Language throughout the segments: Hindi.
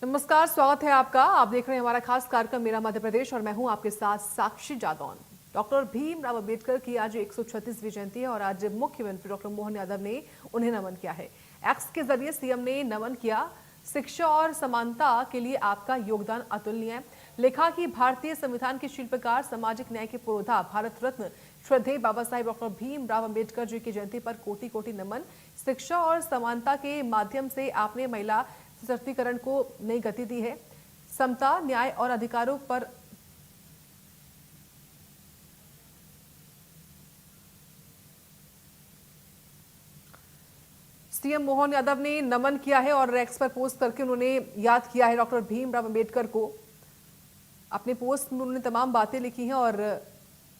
नमस्कार, स्वागत है आपका। आप देख रहे हैं हमारा खास कार्यक्रम मेरा मध्य प्रदेश और मैं हूं आपके साथ साक्षी जादौन। डॉक्टर भीमराव अंबेडकर की आज 136वीं जयंती है और आज मुख्यमंत्री डॉक्टर मोहन यादव ने उन्हें नमन किया है। एक्स के जरिए सीएम ने नमन किया। शिक्षा और समानता के लिए आपका योगदान अतुलनीय है। लिखा कि भारतीय संविधान के शिल्पकार, सामाजिक न्याय के पुरोधा, भारत रत्न श्रद्धेय बाबा साहेब डॉक्टर भीमराव अंबेडकर जी की जयंती पर कोटि कोटि नमन। शिक्षा और समानता के माध्यम से आपने महिला सशक्तिकरण को नई गति दी है। समता, न्याय और अधिकारों पर सीएम मोहन यादव ने नमन किया है और एक्स पर पोस्ट करके उन्होंने याद किया है डॉक्टर भीमराव अंबेडकर को। अपने पोस्ट में उन्होंने तमाम बातें लिखी हैं और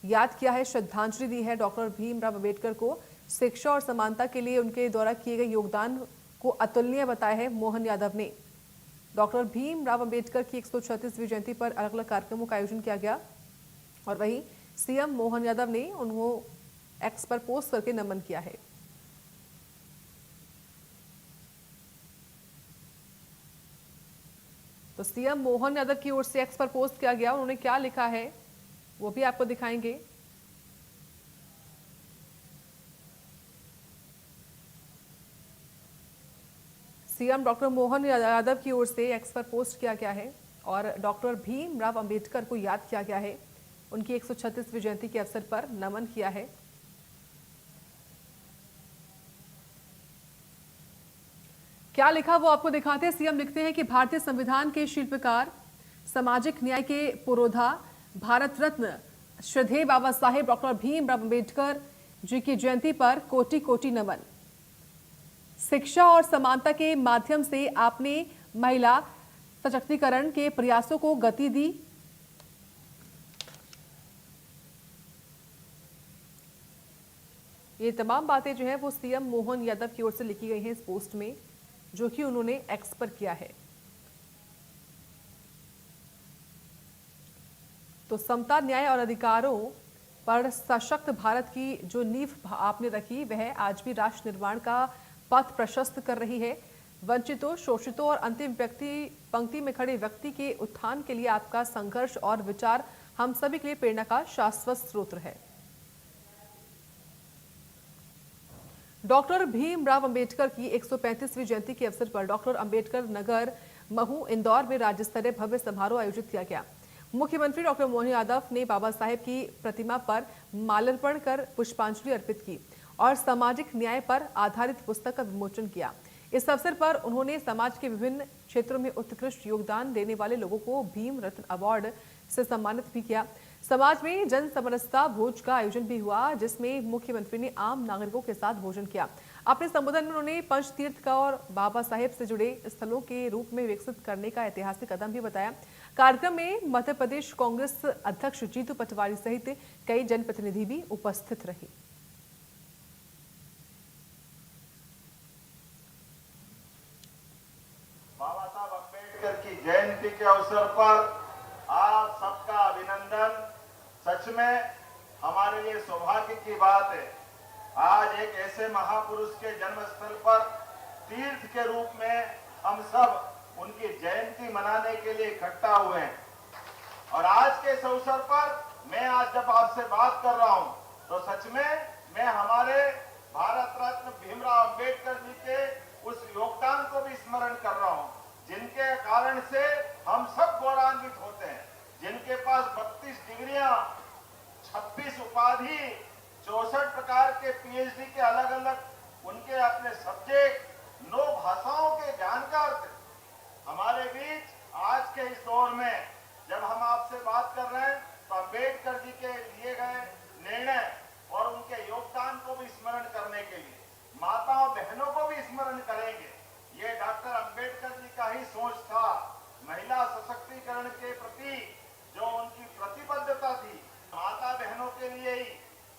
याद किया है, श्रद्धांजलि दी है डॉक्टर भीमराव अंबेडकर को। शिक्षा और समानता के लिए उनके द्वारा किए गए योगदान को अतुलनीय बताया है मोहन यादव ने। डॉक्टर भीमराव अंबेडकर की 136वीं जयंती पर अलग अलग कार्यक्रमों का आयोजन किया गया और वहीं सीएम मोहन यादव ने उन्होंने एक्स पर पोस्ट करके नमन किया है। तो सीएम मोहन यादव की ओर से एक्स पर पोस्ट किया गया, उन्होंने क्या लिखा है वो भी आपको दिखाएंगे। सीएम डॉक्टर मोहन यादव की ओर से एक्स पर पोस्ट किया गया है और डॉक्टर भीमराव अंबेडकर को याद किया गया है। उनकी 136वीं जयंती के अवसर पर नमन किया है। क्या लिखा वो आपको दिखाते हैं। सीएम लिखते हैं कि भारतीय संविधान के शिल्पकार, सामाजिक न्याय के पुरोधा, भारत रत्न श्रद्धेय बाबा साहेब डॉक्टर भीमराव अंबेडकर जी की जयंती पर कोटि कोटि नमन। शिक्षा और समानता के माध्यम से आपने महिला सशक्तिकरण के प्रयासों को गति दी। ये तमाम बातें जो है वो सीएम मोहन यादव की ओर से लिखी गई हैं इस पोस्ट में, जो कि उन्होंने एक्स पर किया है। तो समता, न्याय और अधिकारों पर सशक्त भारत की जो नींव आपने रखी वह आज भी राष्ट्र निर्माण का पथ प्रशस्त कर रही है। वंचितों, शोषितों और अंतिम पंक्ति में खड़े व्यक्ति के उत्थान के लिए आपका संघर्ष और विचार हम सभी के लिए प्रेरणा का शाश्वत स्रोत है। डॉक्टर भीमराव अंबेडकर की 135वीं जयंती के अवसर पर डॉक्टर अंबेडकर नगर महू इंदौर में राज्य स्तरीय भव्य समारोह आयोजित किया गया। मुख्यमंत्री डॉक्टर मोहन यादव ने बाबा साहेब की प्रतिमा पर माल्यार्पण कर पुष्पांजलि अर्पित की और सामाजिक न्याय पर आधारित पुस्तक का विमोचन किया। इस अवसर पर उन्होंने समाज के विभिन्न क्षेत्रों में उत्कृष्ट योगदान देने वाले लोगों को भीम रत्न अवार्ड से सम्मानित भी किया। समाज में जन समरसता भोज का आयोजन भी हुआ, जिसमें मुख्यमंत्री ने आम नागरिकों के साथ भोजन किया। अपने संबोधन में उन्होंने पंचतीर्थ का और बाबा साहेब से जुड़े स्थलों के रूप में विकसित करने का ऐतिहासिक कदम भी बताया। कार्यक्रम में मध्य प्रदेश कांग्रेस अध्यक्ष जीतू पटवारी सहित कई जनप्रतिनिधि भी उपस्थित रहे। बाबा साहब अम्बेडकर की जयंती के अवसर पर आप सबका अभिनंदन। सच में हमारे लिए सौभाग्य की बात है, आज एक ऐसे महापुरुष के जन्म स्थल पर तीर्थ के रूप में हम सब उनकी जयंती मनाने के लिए इकट्ठा हुए हैं। और आज के इस अवसर पर मैं आज जब आपसे बात कर रहा हूं तो सच में मैं हमारे भारत रत्न भीमराव अंबेडकर जी के उस योगदान को भी स्मरण कर रहा हूं, जिनके कारण से हम सब गौरवान्वित होते हैं, जिनके पास 32 डिग्रियां, 26 उपाधि, 64 प्रकार के पीएचडी के अलग अलग उनके अपने सब्जेक्ट, 9 भाषाओं के जानकार थे। हमारे बीच आज के इस दौर में जब हम आपसे बात कर रहे हैं तो अंबेडकर जी के लिए गए निर्णय और उनके योगदान को भी स्मरण करने के लिए माताओं बहनों को भी स्मरण करेंगे। ये डॉक्टर अंबेडकर जी का ही सोच था। महिला सशक्तिकरण के प्रति जो उनकी प्रतिबद्धता थी, माता बहनों के लिए ही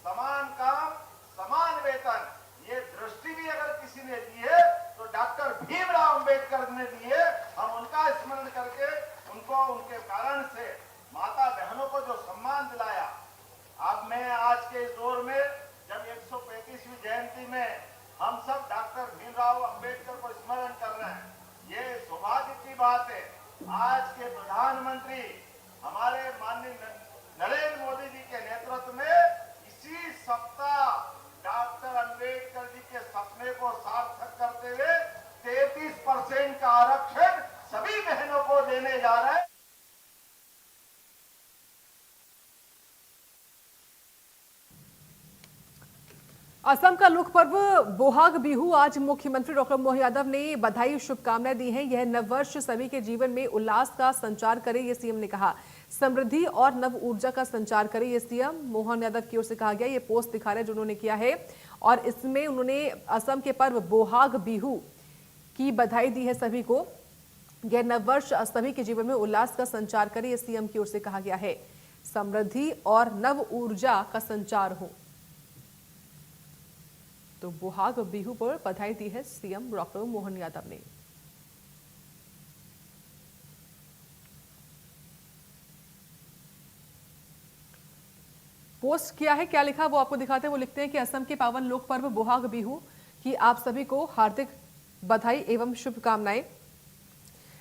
समान काम समान वेतन, ये दृष्टि भी अगर किसी ने दी है तो डॉक्टर भीमराव अंबेडकर ने दी है। हम उनका स्मरण करके उनको उनके कारण से माता बहनों को जो सम्मान दिलाया। अब मैं आज के इस दौर में जब 135वीं जयंती में हम सब डॉक्टर भीमराव अंबेडकर को स्मरण कर रहे हैं, ये सौभाग्य की बात है, आज के प्रधानमंत्री हमारे माननीय नरेंद्र मोदी जी के नेतृत्व में इसी सप्ताह डॉक्टर अंबेडकर जी के सपने को सार्थक करते हुए 33% का आरक्षण सभी बहनों को देने जा रहे हैं। असम का लोक पर्व बोहाग बिहू आज मुख्यमंत्री डॉक्टर मोहन यादव ने बधाई शुभकामनाएं दी हैं। यह नववर्ष सभी के जीवन में उल्लास का संचार करे, ये सीएम ने कहा। समृद्धि और नव ऊर्जा का संचार करे, ये सीएम मोहन यादव की ओर से कहा गया। ये पोस्ट दिखा रहे जो उन्होंने किया है और इसमें उन्होंने असम के पर्व बोहाग बिहू की बधाई दी है सभी को। यह नववर्ष सभी के जीवन में उल्लास का संचार करे, ये सीएम की ओर से कहा गया है। समृद्धि और नव ऊर्जा का संचार हो। तो बोहाग बिहू पर बधाई दी है सीएम डॉक्टर मोहन यादव ने। पोस्ट किया है, क्या लिखा वो आपको दिखाते हैं। वो लिखते हैं कि असम के पावन लोक पर्व बोहाग बिहू की आप सभी को हार्दिक बधाई एवं शुभकामनाएं।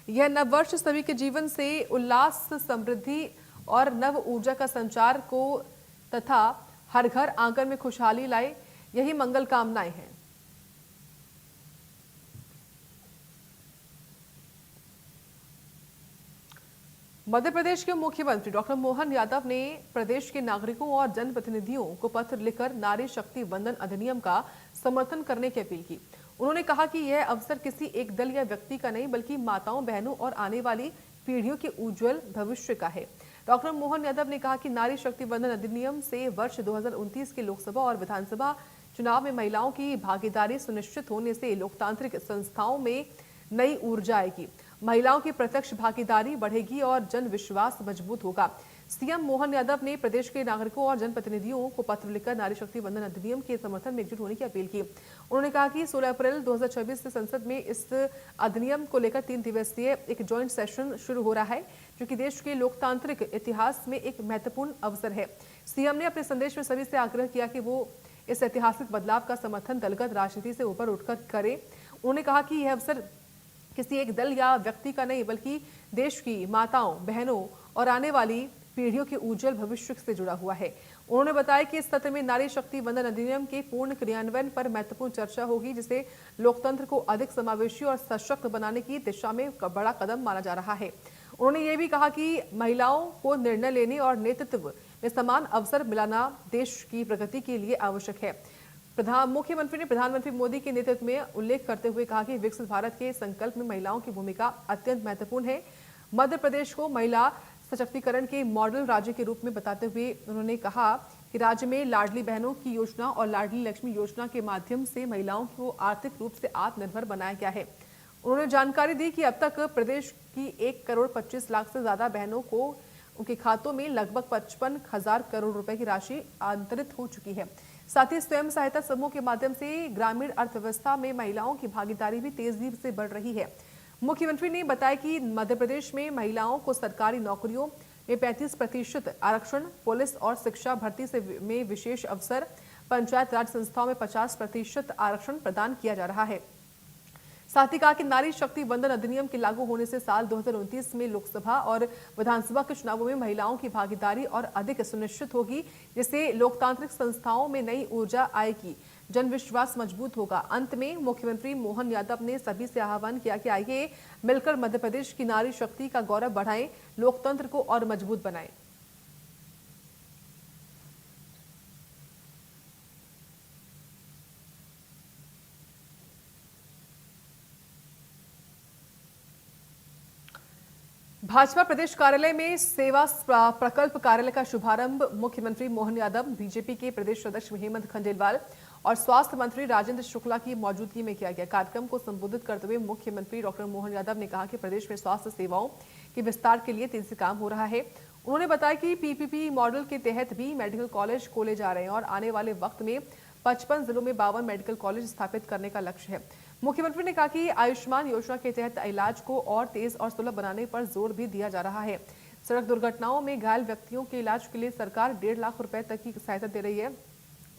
यह नववर्ष सभी के जीवन से उल्लास, समृद्धि और नव ऊर्जा का संचार को तथा हर घर आंगन में खुशहाली लाए, यही मंगल कामनाएं हैं। मध्य प्रदेश के मुख्यमंत्री डॉक्टर मोहन यादव ने प्रदेश के नागरिकों और जनप्रतिनिधियों को पत्र लिखकर नारी शक्ति वंदन अधिनियम का समर्थन करने की अपील की। उन्होंने कहा कि यह अवसर किसी एक दल या व्यक्ति का नहीं बल्कि माताओं, बहनों और आने वाली पीढ़ियों के उज्जवल भविष्य का है। डॉक्टर मोहन यादव ने कहा कि नारी शक्ति वंदन अधिनियम से वर्ष 2029 के लोकसभा और विधानसभा चुनाव में महिलाओं की भागीदारी सुनिश्चित होने से लोकतांत्रिक संस्थाओं में नई ऊर्जा आएगी, महिलाओं की प्रत्यक्ष भागीदारी बढ़ेगी और जन विश्वास मजबूत होगा। सीएम मोहन यादव ने प्रदेश के नागरिकों और जनप्रतिनिधियों को पत्र लिखकर नारी शक्ति वंदन अधिनियम के समर्थन में एकजुट होने की अपील की। उन्होंने कहा कि 16 अप्रैल 2024 से संसद में इस अधिनियम को लेकर 3 दिवसीय एक ज्वाइंट सेशन शुरू हो रहा है, जो कि देश के लोकतांत्रिक इतिहास में एक महत्वपूर्ण अवसर है। सीएम ने अपने संदेश में सभी से आग्रह किया कि वो इस ऐतिहासिक बदलाव का समर्थन दलगत राजनीति से ऊपर उठकर करें। उन्होंने कहा कि यह अवसर किसी एक दल या व्यक्ति का नहीं बल्कि देश की माताओं, बहनों और आने वाली पीढ़ियों के उज्जवल भविष्य से जुड़ा हुआ है। उन्होंने बताया कि इस सत्र में नारी शक्ति वंदन अधिनियम के पूर्ण क्रियान्वयन पर महत्वपूर्ण चर्चा होगी, जिसे लोकतंत्र को अधिक समावेशी और सशक्त बनाने की दिशा में बड़ा कदम माना जा रहा है। उन्होंने ये भी कहा कि महिलाओं को निर्णय लेने और नेतृत्व में समान अवसर मिलाना देश की प्रगति के लिए आवश्यक है। मुख्यमंत्री ने प्रधानमंत्री मोदी के नेतृत्व में उल्लेख करते हुए कहा कि विकसित भारत के संकल्प में महिलाओं की भूमिका अत्यंत महत्वपूर्ण है। मध्य प्रदेश को महिला सशक्तिकरण के मॉडल राज्य के रूप में बताते हुए उन्होंने कहा कि राज्य में लाडली बहनों की योजना और लाडली लक्ष्मी योजना के माध्यम से महिलाओं को आर्थिक रूप से आत्मनिर्भर बनाया गया है। उन्होंने जानकारी दी कि अब तक प्रदेश की 1 करोड़ 25 लाख से ज्यादा बहनों को उनके खातों में लगभग 55,000 करोड़ रुपए की राशि अंतरित हो चुकी है। साथ ही स्वयं सहायता समूह के माध्यम से ग्रामीण अर्थव्यवस्था में महिलाओं की भागीदारी भी तेजी से बढ़ रही है। मुख्यमंत्री ने बताया कि मध्य प्रदेश में महिलाओं को सरकारी नौकरियों में 35% आरक्षण, पुलिस और शिक्षा भर्ती में विशेष अवसर, पंचायत राज संस्थाओं में 50% आरक्षण प्रदान किया जा रहा है। साथ ही कहा कि नारी शक्ति वंदन अधिनियम के लागू होने से साल 2029 में लोकसभा और विधानसभा के चुनावों में महिलाओं की भागीदारी और अधिक सुनिश्चित होगी, जिससे लोकतांत्रिक संस्थाओं में नई ऊर्जा आएगी, जन विश्वास मजबूत होगा। अंत में मुख्यमंत्री मोहन यादव ने सभी से आह्वान किया कि आइए मिलकर मध्य प्रदेश की नारी शक्ति का गौरव बढ़ाएं, लोकतंत्र को और मजबूत बनाएं। भाजपा प्रदेश कार्यालय में सेवा प्रकल्प कार्यालय का शुभारंभ मुख्यमंत्री मोहन यादव, बीजेपी के प्रदेश अध्यक्ष हेमंत खंडेलवाल और स्वास्थ्य मंत्री राजेंद्र शुक्ला की मौजूदगी में किया गया। कार्यक्रम को संबोधित करते हुए मुख्यमंत्री डॉक्टर मोहन यादव ने कहा कि प्रदेश में स्वास्थ्य सेवाओं के विस्तार के लिए तेजी से काम हो रहा है। उन्होंने बताया कि पीपीपी मॉडल के तहत भी मेडिकल कॉलेज खोले जा रहे हैं और आने वाले वक्त में 55 जिलों में 52 मेडिकल कॉलेज स्थापित करने का लक्ष्य है। मुख्यमंत्री ने कहा कि आयुष्मान योजना के तहत इलाज को और तेज और सुलभ बनाने पर जोर भी दिया जा रहा है। सड़क दुर्घटनाओं में घायल व्यक्तियों के इलाज के लिए सरकार 1.5 लाख रुपए तक की सहायता दे रही है।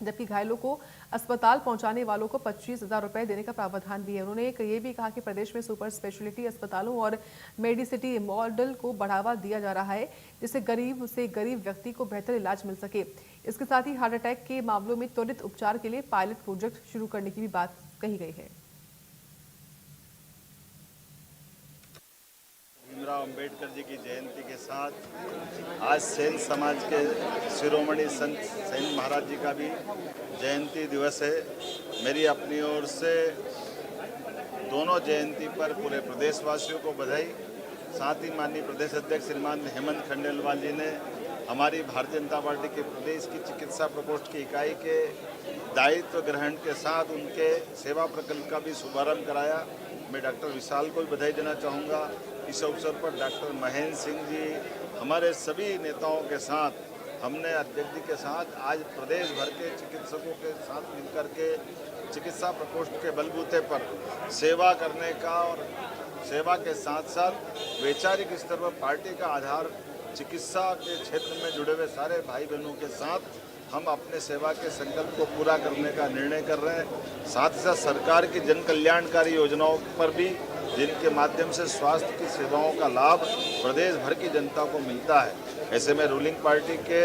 जबकि घायलों को अस्पताल पहुंचाने वालों को 25,000 रुपए देने का प्रावधान भी है। उन्होंने ये भी कहा कि प्रदेश में सुपर स्पेशलिटी अस्पतालों और मेडिसिटी मॉडल को बढ़ावा दिया जा रहा है, जिससे गरीब से गरीब व्यक्ति को बेहतर इलाज मिल सके। इसके साथ ही हार्ट अटैक के मामलों में त्वरित उपचार के लिए पायलट प्रोजेक्ट शुरू करने की भी बात कही गई है। भीमराव अंबेडकर जी की जयंती के साथ आज सेन समाज के शिरोमणि संत सेन महाराज जी का भी जयंती दिवस है। मेरी अपनी ओर से दोनों जयंती पर पूरे प्रदेशवासियों को बधाई। साथ ही माननीय प्रदेश अध्यक्ष श्रीमान हेमंत खंडेलवाल जी ने हमारी भारतीय जनता पार्टी के प्रदेश की चिकित्सा प्रकोष्ठ की इकाई के दायित्व ग्रहण के साथ उनके सेवा प्रकल्प का भी शुभारंभ कराया। मैं डॉक्टर विशाल को भी बधाई देना चाहूँगा। इस अवसर पर डॉक्टर महेंद्र सिंह जी, हमारे सभी नेताओं के साथ, हमने अध्यक्ष जी के साथ आज प्रदेश भर के चिकित्सकों के साथ मिलकर के चिकित्सा प्रकोष्ठ के बलबूते पर सेवा करने का और सेवा के साथ साथ वैचारिक स्तर पर पार्टी का आधार चिकित्सा के क्षेत्र में जुड़े हुए सारे भाई बहनों के साथ हम अपने सेवा के संकल्प को पूरा करने का निर्णय कर रहे हैं। साथ ही साथ सरकार की जन कल्याणकारी योजनाओं पर भी, जिनके माध्यम से स्वास्थ्य की सेवाओं का लाभ प्रदेश भर की जनता को मिलता है। ऐसे में रूलिंग पार्टी के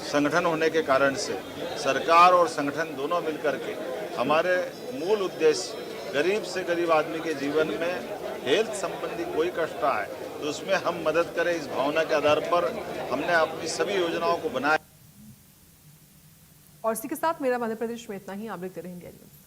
संगठन होने के कारण से सरकार और संगठन दोनों मिलकर के हमारे मूल उद्देश्य गरीब से गरीब आदमी के जीवन में हेल्थ संबंधी कोई कष्ट आए तो उसमें हम मदद करें, इस भावना के आधार पर हमने अपनी सभी योजनाओं को बनाया। और इसी के साथ मेरा मध्य प्रदेश में इतना ही। आप देखते रहें इंडिया न्यूज़।